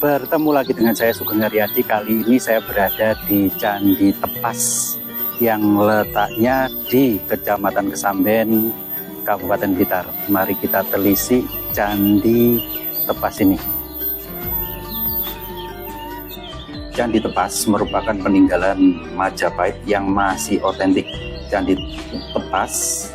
Bertemu lagi dengan saya Sugeng Haryadi. Kali ini saya berada di Candi Tepas yang letaknya di Kecamatan Kesamben, Kabupaten Blitar. Mari kita telisik Candi Tepas ini. Candi Tepas merupakan peninggalan Majapahit yang masih otentik. Candi Tepas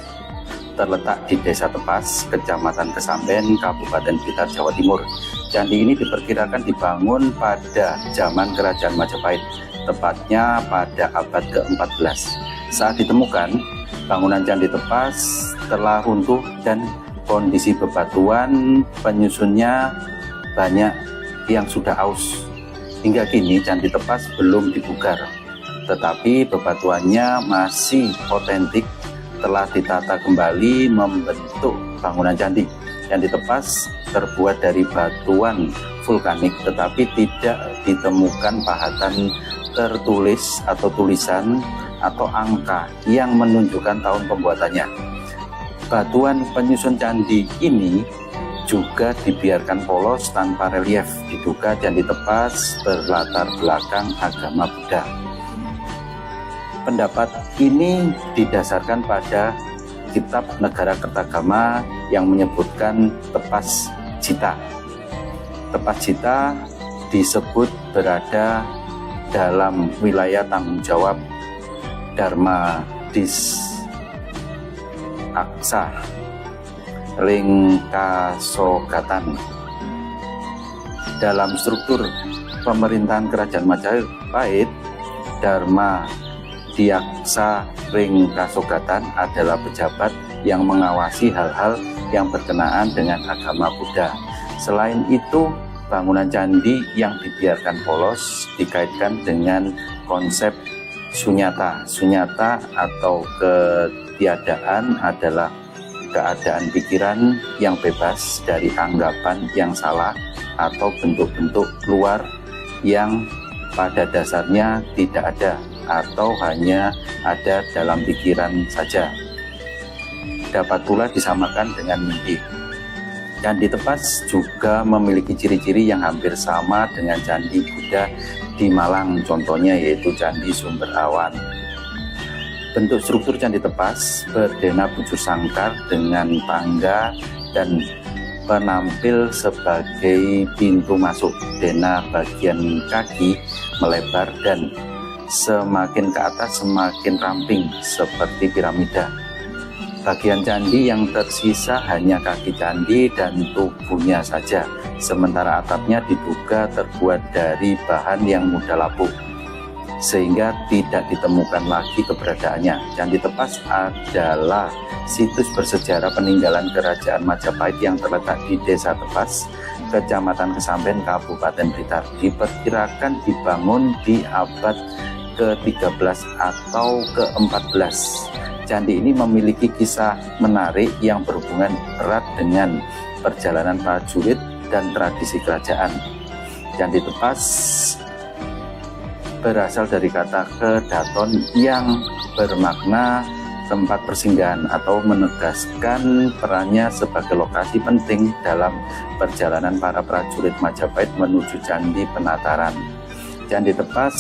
terletak di Desa Tepas, Kecamatan Kesamben, Kabupaten Blitar, Jawa Timur. Candi ini diperkirakan dibangun pada zaman Kerajaan Majapahit, tepatnya pada abad ke-14. Saat ditemukan, bangunan Candi Tepas telah runtuh dan kondisi bebatuan penyusunnya banyak yang sudah aus. Hingga kini Candi Tepas belum dibugar, tetapi bebatuannya masih otentik, telah ditata kembali membentuk bangunan candi. Candi Tepas terbuat dari batuan vulkanik, tetapi tidak ditemukan pahatan tertulis atau tulisan atau angka yang menunjukkan tahun pembuatannya. Batuan penyusun candi ini juga dibiarkan polos tanpa relief. Diduga Candi Tepas berlatar belakang agama Buddha. Pendapat ini didasarkan pada Kitab Negara Kertagama yang menyebutkan Tepas Cita. Tepas Cita disebut berada dalam wilayah tanggung jawab Dharma Disaksa Lingkasogatan. Dalam struktur pemerintahan Kerajaan Majapahit, Dharma Diaksa Ringkasogatan adalah pejabat yang mengawasi hal-hal yang berkenaan dengan agama Buddha. Selain itu, bangunan candi yang dibiarkan polos dikaitkan dengan konsep sunyata. Sunyata atau ketiadaan adalah keadaan pikiran yang bebas dari anggapan yang salah atau bentuk-bentuk luar yang pada dasarnya tidak ada atau hanya ada dalam pikiran saja. Dapat pula disamakan dengan mimpi. Candi Tepas juga memiliki ciri-ciri yang hampir sama dengan candi Buddha di Malang, contohnya yaitu Candi Sumber Awan. Bentuk struktur Candi Tepas berdena bujur sangkar dengan tangga dan penampil sebagai pintu masuk. Dena bagian kaki melebar dan semakin ke atas semakin ramping seperti piramida. Bagian candi yang tersisa hanya kaki candi dan tubuhnya saja, sementara atapnya diduga terbuat dari bahan yang mudah lapuk, sehingga tidak ditemukan lagi keberadaannya. Candi Tepas adalah situs bersejarah peninggalan Kerajaan Majapahit yang terletak di Desa Tepas, Kecamatan Kesamben, Kabupaten Blitar. Diperkirakan dibangun di abad ke-13 atau ke-14. Candi ini memiliki kisah menarik yang berhubungan erat dengan perjalanan prajurit dan tradisi kerajaan. Candi Tepas berasal dari kata kedaton yang bermakna tempat persinggahan atau menegaskan perannya sebagai lokasi penting dalam perjalanan para prajurit Majapahit menuju Candi Penataran. Candi Tepas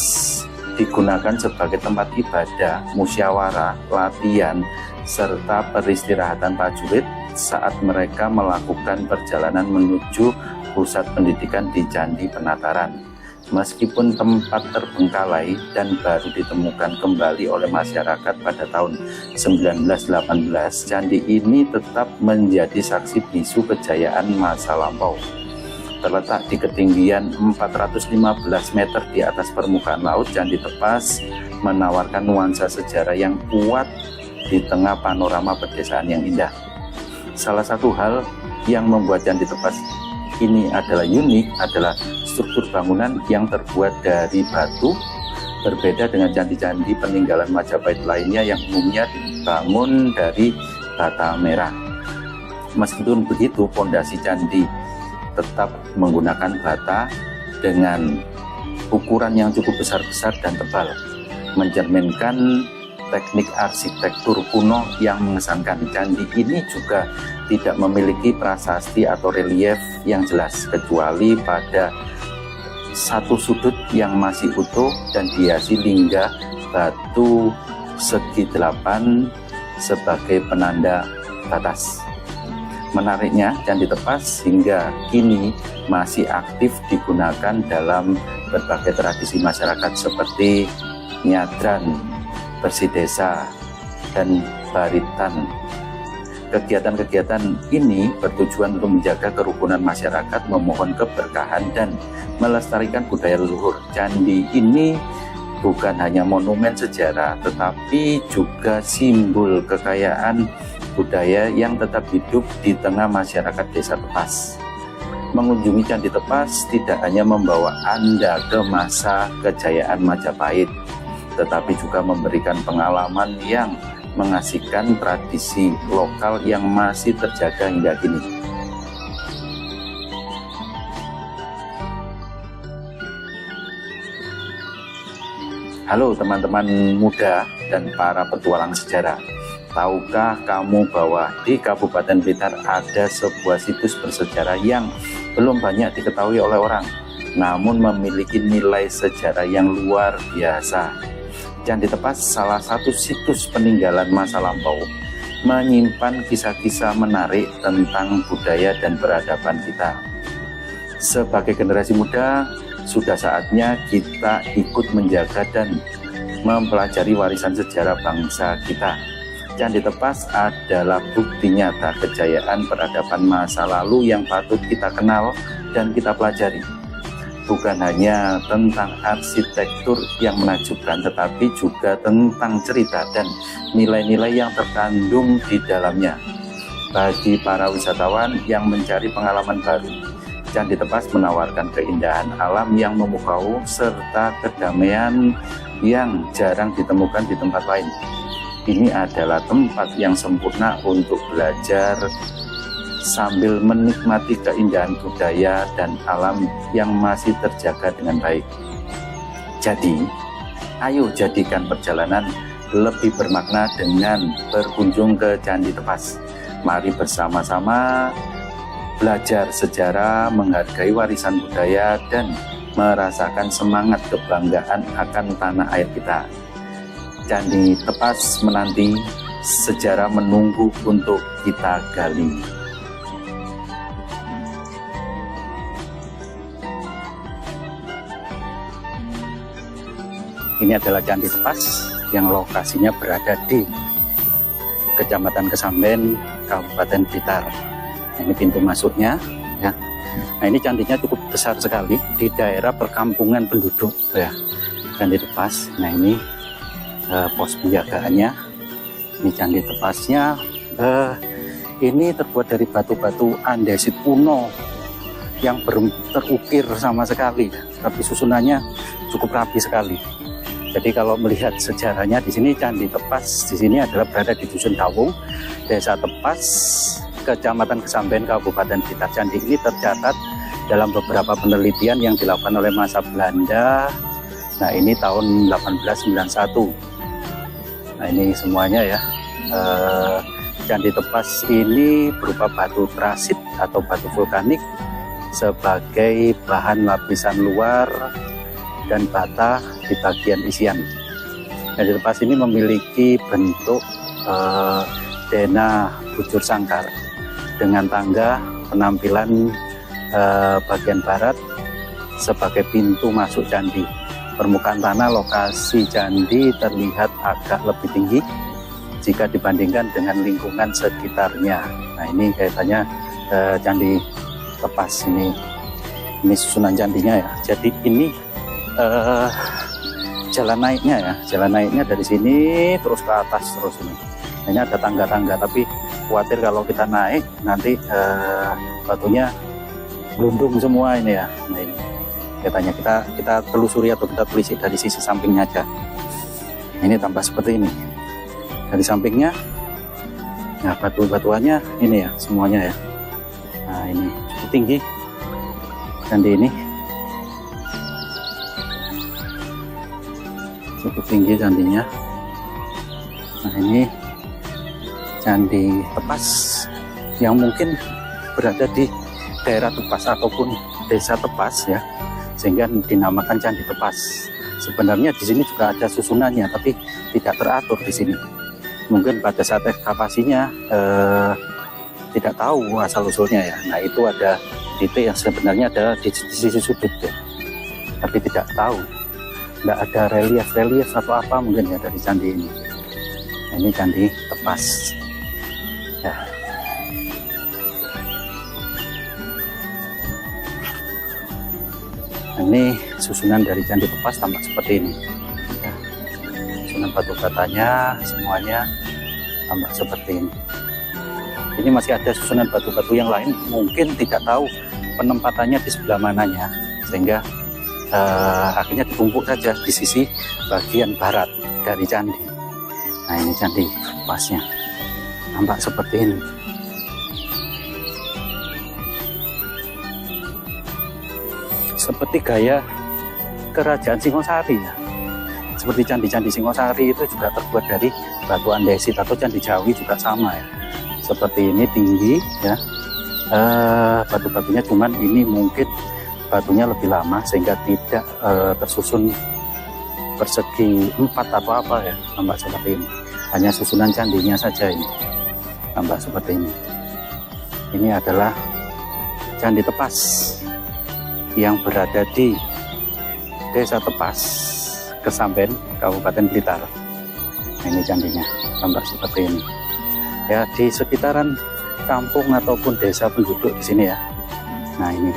digunakan sebagai tempat ibadah, musyawarah, latihan, serta peristirahatan prajurit saat mereka melakukan perjalanan menuju pusat pendidikan di Candi Penataran. Meskipun tempat terbengkalai dan baru ditemukan kembali oleh masyarakat pada tahun 1918, candi ini tetap menjadi saksi bisu kejayaan masa lampau. Terletak di ketinggian 415 meter di atas permukaan laut, Candi Tepas menawarkan nuansa sejarah yang kuat di tengah panorama pedesaan yang indah. Salah satu hal yang membuat Candi Tepas ini adalah unik adalah struktur bangunan yang terbuat dari batu, berbeda dengan candi-candi peninggalan Majapahit lainnya yang umumnya dibangun dari bata merah. Meskipun begitu, pondasi candi tetap menggunakan bata dengan ukuran yang cukup besar-besar dan tebal, mencerminkan teknik arsitektur kuno yang mengesankan. Candi ini juga tidak memiliki prasasti atau relief yang jelas, kecuali pada satu sudut yang masih utuh dan dihiasi lingga batu segi 8 sebagai penanda batas. Menariknya, Candi Tepas hingga kini masih aktif digunakan dalam berbagai tradisi masyarakat seperti nyadran, bersih desa, dan baritan. Kegiatan-kegiatan ini bertujuan untuk menjaga kerukunan masyarakat, memohon keberkahan, dan melestarikan budaya leluhur. Candi ini bukan hanya monumen sejarah, tetapi juga simbol kekayaan budaya yang tetap hidup di tengah masyarakat Desa Tepas. Mengunjungi Candi Tepas tidak hanya membawa Anda ke masa kejayaan Majapahit, tetapi juga memberikan pengalaman yang mengasihkan tradisi lokal yang masih terjaga hingga kini. Halo teman-teman muda dan para petualang sejarah. Tahukah kamu bahwa di Kabupaten Blitar ada sebuah situs bersejarah yang belum banyak diketahui oleh orang, namun memiliki nilai sejarah yang luar biasa. Candi Tepas salah satu situs peninggalan masa lampau, menyimpan kisah-kisah menarik tentang budaya dan peradaban kita. Sebagai generasi muda, sudah saatnya kita ikut menjaga dan mempelajari warisan sejarah bangsa kita. Candi Tepas adalah bukti nyata kejayaan peradaban masa lalu yang patut kita kenal dan kita pelajari. Bukan hanya tentang arsitektur yang menakjubkan, tetapi juga tentang cerita dan nilai-nilai yang terkandung di dalamnya. Bagi para wisatawan yang mencari pengalaman baru, Candi Tepas menawarkan keindahan alam yang memukau serta kedamaian yang jarang ditemukan di tempat lain. Ini adalah tempat yang sempurna untuk belajar sambil menikmati keindahan budaya dan alam yang masih terjaga dengan baik. Jadi, ayo jadikan perjalanan lebih bermakna dengan berkunjung ke Candi Tepas. Mari bersama-sama belajar sejarah, menghargai warisan budaya, dan merasakan semangat kebanggaan akan tanah air kita. Candi Tepas menanti, sejarah menunggu untuk kita gali. Ini adalah Candi Tepas yang lokasinya berada di Kecamatan Kesamben, Kabupaten Blitar. Ini pintu masuknya, ya. Nah, ini candinya cukup besar sekali di daerah perkampungan penduduk, ya. Candi Tepas. Nah, ini pos penjagaannya. Ini Candi Tepasnya. Ini terbuat dari batu-batu andesit kuno yang terukir sama sekali, tapi susunannya cukup rapi sekali. Jadi kalau melihat sejarahnya di sini, Candi Tepas di sini adalah berada di Dusun Dawung, Desa Tepas, Kecamatan Kesamben, Kabupaten Blitar. Candi ini tercatat dalam beberapa penelitian yang dilakukan oleh masa Belanda. Nah, ini tahun 1891. Nah, ini semuanya ya. Candi Tepas ini berupa batu trasit atau batu vulkanik sebagai bahan lapisan luar dan bata di bagian isian. Candi Tepas ini memiliki bentuk dena bujur sangkar dengan tangga penampilan bagian barat sebagai pintu masuk candi. Permukaan tanah lokasi candi terlihat agak lebih tinggi jika dibandingkan dengan lingkungan sekitarnya. Nah, ini kaitannya Candi Tepas ini susunan candinya ya. Jadi ini jalan naiknya ya, jalan naiknya dari sini terus ke atas terus ini. Ini ada tangga-tangga, tapi khawatir kalau kita naik nanti batunya gelundung semua ini ya. Nah, ini katanya kita telusuri atau kita telisik dari sisi sampingnya aja. Ini tampak seperti ini dari sampingnya. Nah, batu-batuannya ini ya semuanya ya. Nah, ini cukup tinggi candi ini, cukup tinggi candinya. Nah, ini Candi Tepas yang mungkin berada di daerah Tepas ataupun Desa Tepas ya. sehingga dinamakan Candi Tepas. Sebenarnya di sini juga ada susunannya, tapi tidak teratur di sini. Mungkin pada saat ekskavasinya tidak tahu asal usulnya ya. Nah itu ada titik yang sebenarnya ada di sisi sudut ya, tapi tidak tahu, tidak ada relief atau apa mungkin ya dari candi ini. Nah, ini Candi Tepas ya. Ini susunan dari Candi Tepas tampak seperti ini ya. Susunan batu batanya semuanya tampak seperti ini. Ini masih ada susunan batu-batu yang lain, mungkin tidak tahu penempatannya di sebelah mananya, sehingga akhirnya ditumpuk saja di sisi bagian barat dari candi. Nah ini Candi Tepasnya tampak seperti ini. Seperti gaya kerajaan Singosari ya. Seperti candi-candi Singosari itu juga terbuat dari batu andesit, atau candi Jawi juga sama ya. Seperti ini tinggi ya, batu-batunya, cuman ini mungkin batunya lebih lama sehingga tidak tersusun persegi 4 atau apa ya, tampak seperti ini. Hanya susunan candinya saja ini tampak seperti ini. Ini adalah Candi Tepas yang berada di Desa Tepas, Kesamben, Kabupaten Blitar. Nah, ini candinya tampak seperti ini ya. Di sekitaran kampung ataupun desa penduduk di sini ya. Nah ini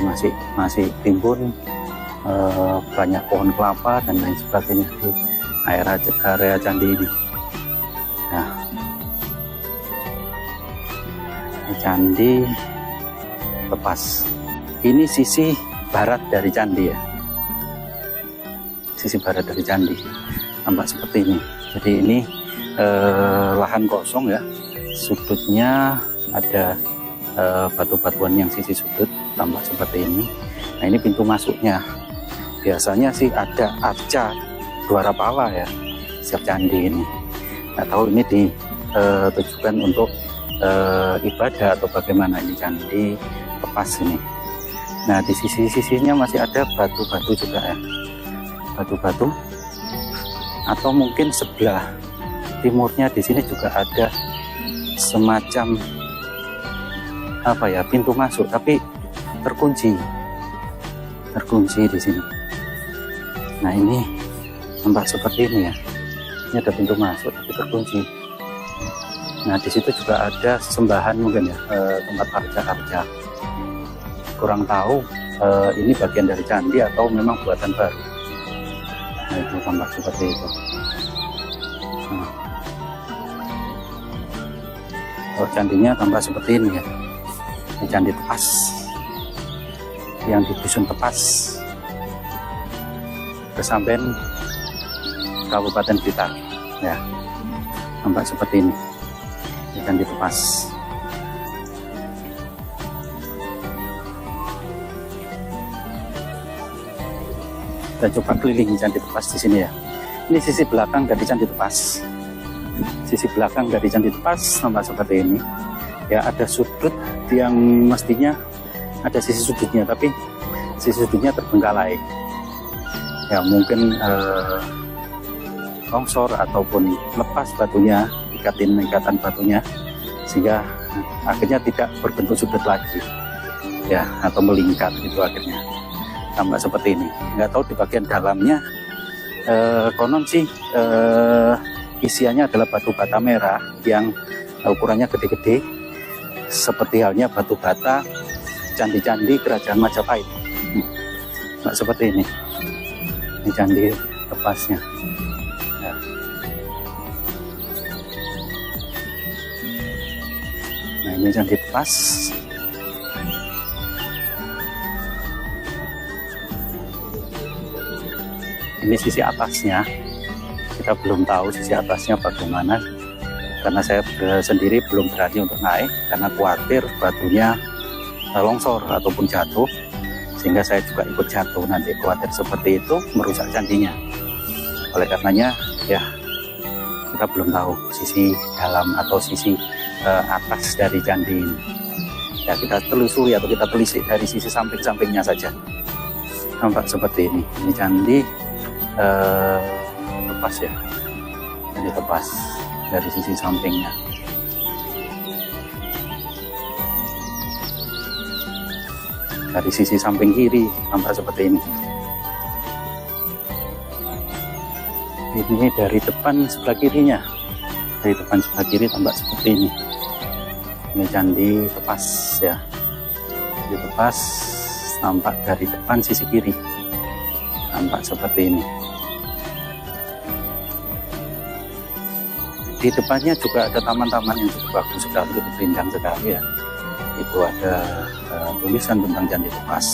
masih timbun banyak pohon kelapa dan lain sebagainya di area candi ini. Nah ini Candi Tepas. Ini sisi barat dari candi ya. Sisi barat dari candi tampak seperti ini. Jadi ini lahan kosong ya. Sudutnya ada batu-batuan yang sisi sudut tampak seperti ini. Nah ini pintu masuknya. Biasanya sih ada arca Dwara Pala ya setiap candi ini. Nggak tahu ini ditujukan untuk ibadah atau bagaimana. Ini Candi Tepas ini. Nah di sisi-sisinya masih ada batu-batu juga ya. Batu-batu, atau mungkin sebelah timurnya di sini juga ada semacam apa ya, pintu masuk tapi terkunci di sini. Nah ini tampak seperti ini ya. Ini ada pintu masuk tapi terkunci. Nah di situ juga ada sembahan mungkin ya, tempat arca-arca. Kurang tahu ini bagian dari candi atau memang buatan baru. Nah itu tampak seperti itu. Nah. Candinya tampak seperti ini ya. Ini Candi Tepas yang di Dusun Tepas, Kesamben, Kabupaten Blitar ya. Tampak seperti ini. Ini Candi Tepas. Kita coba keliling Candi Tepas di sini ya. Ini sisi belakang dari Candi Tepas. Sisi belakang dari Candi Tepas tampak seperti ini ya. Ada sudut yang mestinya ada sisi sudutnya, tapi sisi sudutnya terbengkalai ya. Mungkin longsor ataupun lepas batunya, ikatan batunya, sehingga akhirnya tidak berbentuk sudut lagi ya, atau melingkar gitu akhirnya. Tampak seperti ini. Nggak tahu di bagian dalamnya konon sih isiannya adalah batu bata merah yang ukurannya gede-gede, seperti halnya batu bata candi-candi kerajaan Majapahit. Nah, seperti ini. Ini Candi Tepasnya ya. Nah ini Candi Tepas. Ini sisi atasnya, kita belum tahu sisi atasnya bagaimana, karena saya sendiri belum berani untuk naik karena khawatir batunya longsor ataupun jatuh, sehingga saya juga ikut jatuh nanti. Khawatir seperti itu merusak candinya. Oleh karenanya ya, kita belum tahu sisi dalam atau sisi atas dari candi ini ya. Kita telusuri atau kita telisik dari sisi samping-sampingnya saja. Nampak seperti ini. Ini candi Tepas ya. Candi Tepas dari sisi sampingnya. Dari sisi samping kiri nampak seperti ini. Ini dari depan sebelah kirinya. Dari depan sebelah kiri tampak seperti ini. Ini Candi Tepas ya. Candi Tepas nampak dari depan sisi kiri. Nampak seperti ini. Di depannya juga ada taman-taman yang cukup bagus sekali, cukup rindang sekali ya. Itu ada tulisan tentang Candi Tepas.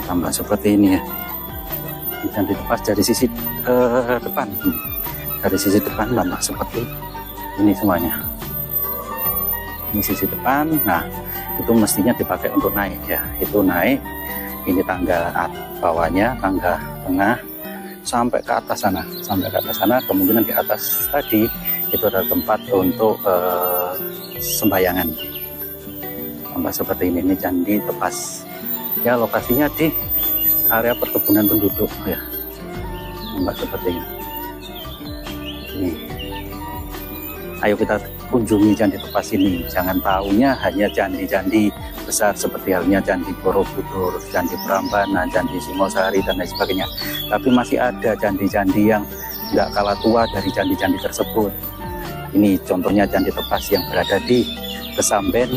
Tampak seperti ini ya. Ini Candi Tepas dari sisi depan. Dari sisi depan tampak seperti ini semuanya. Ini sisi depan. Nah, itu mestinya dipakai untuk naik ya. Itu naik. Ini tangga bawahnya, tangga tengah sampai ke atas sana. Sampai ke atas sana, kemungkinan di atas tadi itu adalah tempat untuk sembayangan. Tampak seperti ini Candi Tepas. Ya, lokasinya di area perkebunan penduduk ya. Tampak seperti ini. Ayo kita kunjungi Candi Tepas ini. Jangan tahunya hanya candi-candi besar seperti halnya Candi Borobudur, Candi Prambanan, Candi Singosari dan lain sebagainya. Tapi masih ada candi-candi yang tidak kalah tua dari candi-candi tersebut. Ini contohnya Candi Tepas yang berada di Kesamben,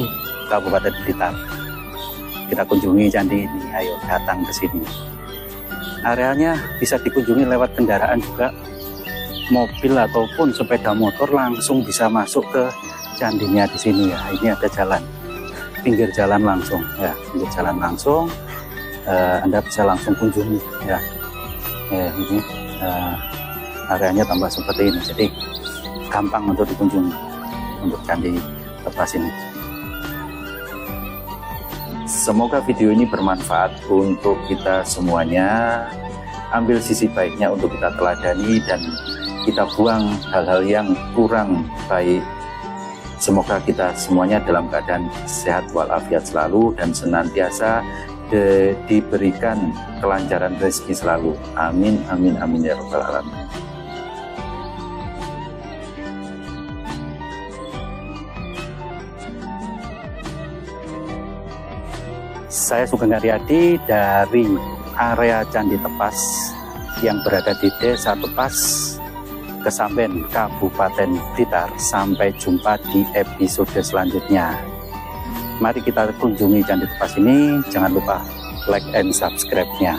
Kabupaten Blitar. Kita kunjungi candi ini. Ayo datang ke sini. Areanya bisa dikunjungi lewat kendaraan juga. Mobil ataupun sepeda motor langsung bisa masuk ke candinya di sini ya. Ini ada jalan, pinggir jalan langsung ya, pinggir jalan langsung. Anda bisa langsung kunjungi ya. Ini areanya tambah seperti ini, jadi gampang untuk dikunjungi untuk Candi Tepas ini. Semoga video ini bermanfaat untuk kita semuanya. Ambil sisi baiknya untuk kita teladani dan kita buang hal-hal yang kurang baik. Semoga kita semuanya dalam keadaan sehat walafiat selalu dan senantiasa diberikan kelancaran rezeki selalu. Amin, amin, amin ya rabbal alamin. Saya Sugeng Haryadi dari area Candi Tepas yang berada di Desa Tepas, Kesamben, Kabupaten Blitar. Sampai jumpa di episode selanjutnya. Mari kita kunjungi Candi Tepas ini. Jangan lupa like and subscribe-nya.